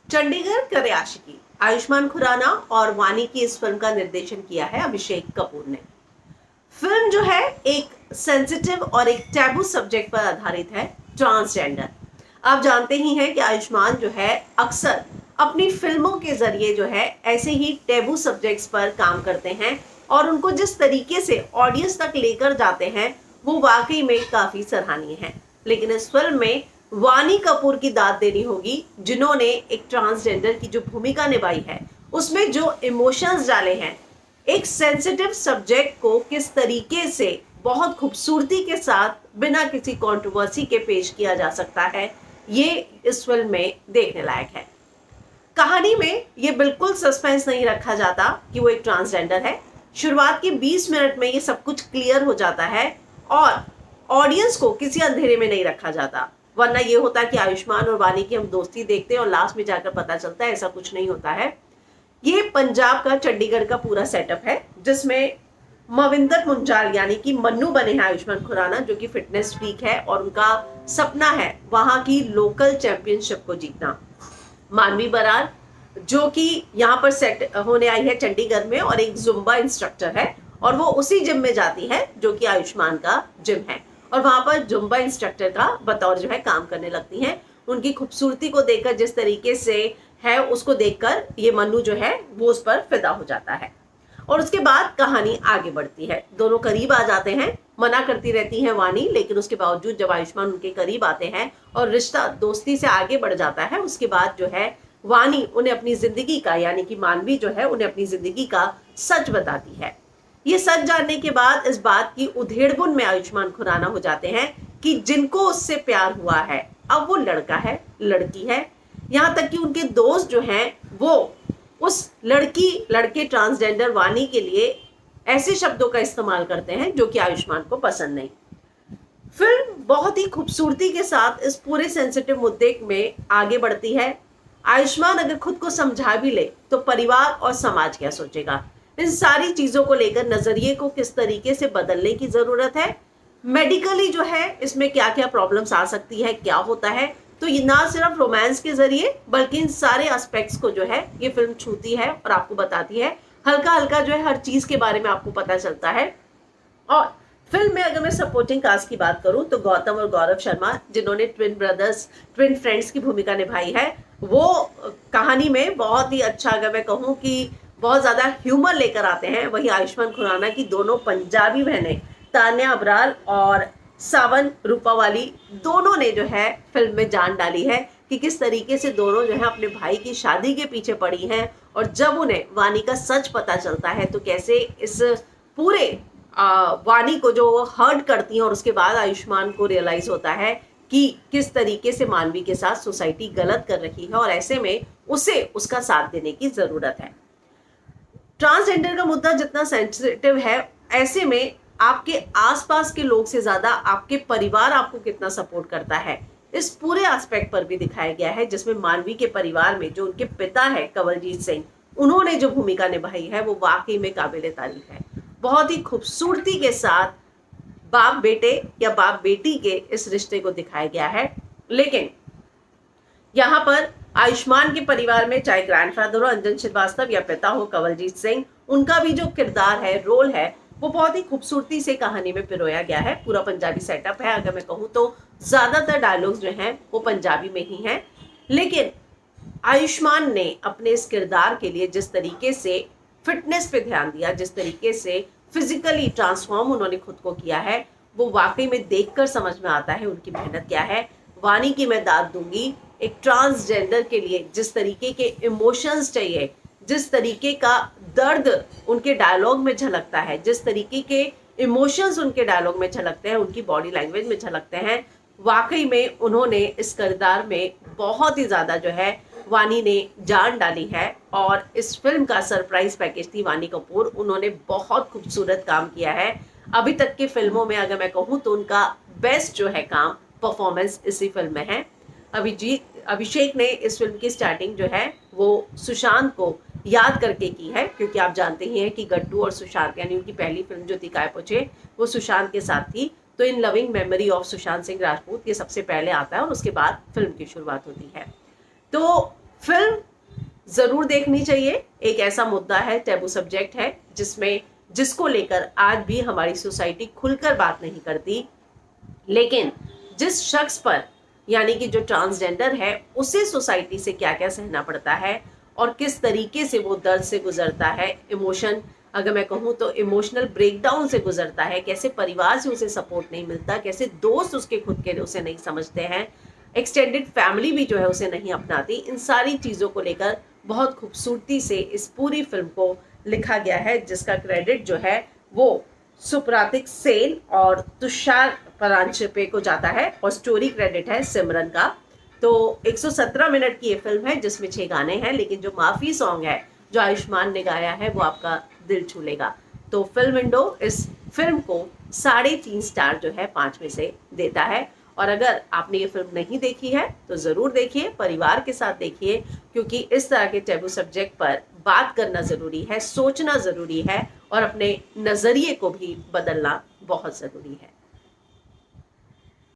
चंडीगढ़ करे आशिकी। आयुष्मान खुराना और वानी की इस फिल्म का निर्देशन किया है अभिषेक कपूर ने। फिल्म जो है एक सेंसिटिव और एक टैबू सब्जेक्ट पर आधारित है, ट्रांसजेंडर। आप जानते ही हैं कि आयुष्मान जो है अक्सर अपनी फिल्मों के जरिए जो है ऐसे ही टैबू सब्जेक्ट्स पर काम करते हैं और उनको जिस तरीके से ऑडियंस तक लेकर जाते हैं वो वाकई में काफी सराहनीय है। लेकिन इस फिल्म में वानी कपूर की दाद देनी होगी, जिन्होंने एक ट्रांसजेंडर की जो भूमिका निभाई है उसमें जो इमोशंस डाले हैं, एक सेंसिटिव सब्जेक्ट को किस तरीके से बहुत खूबसूरती के साथ बिना किसी कंट्रोवर्सी के पेश किया जा सकता है, ये इस फिल्म में देखने लायक है। कहानी में ये बिल्कुल सस्पेंस नहीं रखा जाता कि वो एक ट्रांसजेंडर है। शुरुआत के 20 मिनट में ये सब कुछ क्लियर हो जाता है और ऑडियंस को किसी अंधेरे में नहीं रखा जाता। वरना ये होता है कि आयुष्मान और वानी की हम दोस्ती देखते हैं और लास्ट में जाकर पता चलता है ऐसा कुछ नहीं होता है। ये पंजाब का, चंडीगढ़ का पूरा सेटअप है, जिसमें मविंदर मुंजाल यानी कि मन्नू बने हैं आयुष्मान खुराना, जो कि फिटनेस फ्रीक है और उनका सपना है वहां की लोकल चैंपियनशिप को जीतना। मानवी बरार, जो कि यहाँ पर सेट होने आई है चंडीगढ़ में और एक जुम्बा इंस्ट्रक्टर है, और वो उसी जिम में जाती है जो कि आयुष्मान का जिम है, और वहां पर जुम्बा इंस्ट्रक्टर का बतौर जो है काम करने लगती हैं। उनकी खूबसूरती को देखकर, जिस तरीके से है उसको देखकर ये मन्नू जो है वो उस पर फिदा हो जाता है। और उसके बाद कहानी आगे बढ़ती है, दोनों करीब आ जाते हैं। मना करती रहती है वानी, लेकिन उसके बावजूद जब आयुष्मान उनके करीब आते हैं और रिश्ता दोस्ती से आगे बढ़ जाता है, उसके बाद जो है वानी उन्हें अपनी जिंदगी का, यानी कि मानवी जो है उन्हें अपनी जिंदगी का सच बताती है। ये सच जानने के बाद इस बात की उधेड़बुन में आयुष्मान खुराना हो जाते हैं कि जिनको उससे प्यार हुआ है अब वो लड़का है, लड़की है। यहाँ तक कि उनके दोस्त जो हैं वो उस लड़के ट्रांसजेंडर वानी के लिए ऐसे शब्दों का इस्तेमाल करते हैं जो कि आयुष्मान को पसंद नहीं। फिल्म बहुत ही खूबसूरती के साथ इस पूरे सेंसिटिव मुद्दे में आगे बढ़ती है। आयुष्मान अगर खुद को समझा भी ले तो परिवार और समाज क्या सोचेगा, इन सारी चीजों को लेकर नजरिए को किस तरीके से बदलने की जरूरत है। मेडिकली जो है इसमें क्या क्या प्रॉब्लम्स आ सकती है, क्या होता है, तो ये ना सिर्फ रोमांस के जरिए बल्कि इन सारे एस्पेक्ट्स को जो है ये फिल्म छूती है और आपको बताती है। हल्का हल्का जो है हर चीज के बारे में आपको पता चलता है। और फिल्म में अगर मैं सपोर्टिंग कास्ट की बात करूं तो गौतम और गौरव शर्मा, जिन्होंने ट्विन फ्रेंड्स की भूमिका निभाई है, वो कहानी में बहुत ही अच्छा, अगर मैं कहूं कि बहुत ज्यादा ह्यूमर लेकर आते हैं। वहीं आयुष्मान खुराना की दोनों पंजाबी बहनें तान्या अबरार और सावन रूपावाली, दोनों ने जो है फिल्म में जान डाली है कि किस तरीके से दोनों जो है अपने भाई की शादी के पीछे पड़ी हैं, और जब उन्हें वानी का सच पता चलता है तो कैसे इस पूरे वानी को जो हर्ट करती हैं, और उसके बाद आयुष्मान को रियलाइज होता है कि किस तरीके से मानवी के साथ सोसाइटी गलत कर रही है और ऐसे में उसे उसका साथ देने की जरूरत है। ट्रांसजेंडर का मुद्दा जितना सेंसिटिव है, ऐसे में आपके आसपास के लोग से ज्यादा आपके परिवार आपको कितना सपोर्ट करता है, इस पूरे एस्पेक्ट पर भी दिखाया गया है, जिसमें मानवी के परिवार में जो उनके पिता है कंवलजीत सिंह, उन्होंने जो भूमिका निभाई है वो वाकई में काबिले तारीफ है। बहुत ही खूबसूरती के साथ बाप बेटे या बाप बेटी के इस रिश्ते को दिखाया गया है। लेकिन यहाँ पर आयुष्मान के परिवार में चाहे ग्रैंडफादर हो अंजन श्रीवास्तव या पिता हो कंवलजीत सिंह, उनका भी जो किरदार है, रोल है, वो बहुत ही खूबसूरती से कहानी में पिरोया गया है। पूरा पंजाबी सेटअप है। अगर मैं कहूँ तो ज्यादातर डायलॉग्स जो हैं वो पंजाबी में ही हैं। लेकिन आयुष्मान ने अपने इस किरदार के लिए जिस तरीके से फिटनेस पे ध्यान दिया, जिस तरीके से फिजिकली ट्रांसफॉर्म उन्होंने खुद को किया है, वो वाकई में देखकर समझ में आता है उनकी मेहनत क्या है। वानी की मैं दाद दूंगी, एक ट्रांसजेंडर के लिए जिस तरीके के इमोशंस चाहिए, जिस तरीके का दर्द उनके डायलॉग में झलकता है, जिस तरीके के इमोशंस उनके डायलॉग में झलकते हैं, उनकी बॉडी लैंग्वेज में झलकते हैं, वाकई में उन्होंने इस किरदार में बहुत ही ज्यादा जो है वानी ने जान डाली है। और इस फिल्म का सरप्राइज पैकेज थी वानी कपूर, उन्होंने बहुत खूबसूरत काम किया है। अभी तक की फिल्मों में अगर मैं कहूँ तो उनका बेस्ट जो है काम, परफॉर्मेंस इसी फिल्म में है। अभिषेक ने इस फिल्म की स्टार्टिंग जो है वो सुशांत को याद करके की है, क्योंकि आप जानते ही हैं कि गट्टू और सुशांत, यानी उनकी पहली फिल्म जो थी काय पूछे, वो सुशांत के साथ थी। तो इन loving memory of Sushant Singh Rajput ये सबसे पहले आता है और उसके बाद फिल्म की शुरुआत होती है। तो फिल्म जरूर देखनी चाहिए। एक ऐसा मुद्दा है, टैबू सब्जेक्ट है, जिसको लेकर आज भी हमारी सोसाइटी खुलकर बात नहीं करती। लेकिन जिस शख्स पर, यानी कि जो ट्रांसजेंडर है, उसे सोसाइटी से क्या क्या सहना पड़ता है और किस तरीके से वो दर्द से गुजरता है, इमोशन, अगर मैं कहूँ तो इमोशनल ब्रेकडाउन से गुजरता है, कैसे परिवार से उसे सपोर्ट नहीं मिलता, कैसे दोस्त उसके खुद के उसे नहीं समझते हैं, एक्सटेंडेड फैमिली भी जो है उसे नहीं अपनाती, इन सारी चीज़ों को लेकर बहुत खूबसूरती से इस पूरी फिल्म को लिखा गया है, जिसका क्रेडिट जो है वो सुप्रातिक सेन और तुषार परांजपे को जाता है और स्टोरी क्रेडिट है सिमरन का। तो 117 मिनट की ये फिल्म है जिसमें 6 गाने हैं, लेकिन जो माफी सॉन्ग है जो आयुष्मान ने गाया है वो आपका दिल छू लेगा। तो फिल्म विंडो इस फिल्म को 3.5 स्टार जो है 5 में से देता है। और अगर आपने ये फिल्म नहीं देखी है तो जरूर देखिए, परिवार के साथ देखिए, क्योंकि इस तरह के टैबू सब्जेक्ट पर बात करना जरूरी है, सोचना जरूरी है और अपने नजरिए को भी बदलना बहुत जरूरी है।